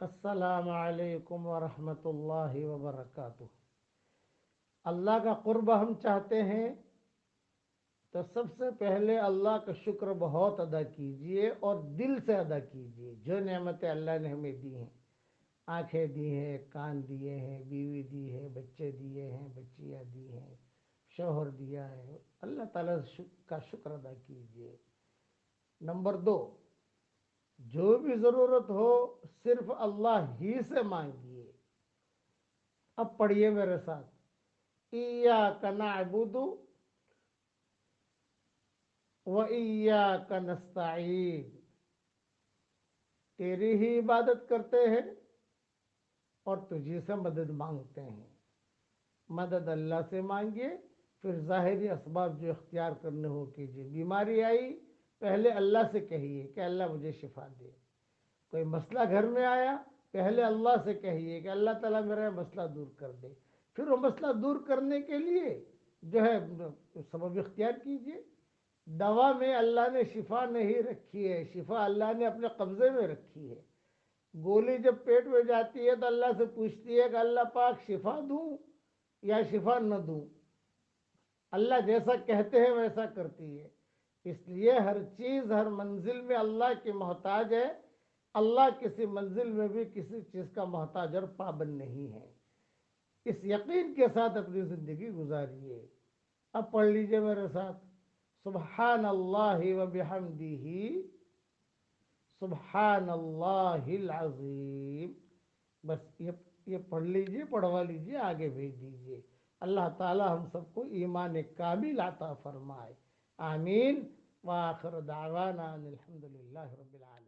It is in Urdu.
السلام علیکم ورحمۃ اللہ وبرکاتہ۔ اللہ کا قرب ہم چاہتے ہیں تو سب سے پہلے اللہ کا شکر بہت ادا کیجئے اور دل سے ادا کیجئے۔ جو نعمتیں اللہ نے ہمیں دی ہیں، آنکھیں دی ہیں، کان دیے ہیں، بیوی دی ہے، بچے دیے ہیں، بچیاں دی ہیں، شوہر دیا ہے، اللہ تعالیٰ کا شکر ادا کیجئے۔ نمبر دو، جو بھی ضرورت ہو صرف اللہ ہی سے مانگیے۔ اب پڑھیے میرے ساتھ، ایاک نعبد و ایاک نستعین، تیری ہی عبادت کرتے ہیں اور تجھی سے مدد مانگتے ہیں۔ مدد اللہ سے مانگیے، پھر ظاہری اسباب جو اختیار کرنے ہو کیجیے۔ بیماری آئی، پہلے اللہ سے کہیے کہ اللہ مجھے شفا دے۔ کوئی مسئلہ گھر میں آیا، پہلے اللہ سے کہیے کہ اللہ تعالیٰ میرا مسئلہ دور کر دے۔ پھر وہ مسئلہ دور کرنے کے لیے جو ہے سبب اختیار کیجیے۔ دوا میں اللہ نے شفا نہیں رکھی ہے، شفا اللہ نے اپنے قبضے میں رکھی ہے۔ گولی جب پیٹ میں جاتی ہے تو اللہ سے پوچھتی ہے کہ اللہ پاک شفا دوں یا شفا نہ دوں۔ اللہ جیسا کہتے ہیں ویسا کرتی ہے۔ اس لیے ہر چیز ہر منزل میں اللہ کی محتاج ہے، اللہ کسی منزل میں بھی کسی چیز کا محتاج اور پابند نہیں ہے۔ اس یقین کے ساتھ اپنی زندگی گزاریے۔ اب پڑھ لیجئے میرے ساتھ، سبحان اللہ و بحمدہ، سبحان اللہ العظیم۔ بس یہ پڑھ لیجئے، پڑھوا لیجئے، آگے بھیج دیجئے۔ اللہ تعالی ہم سب کو ایمان کامل عطا فرمائے، آمین۔ وآخر دعوانا ان الحمدللہ رب العالمین۔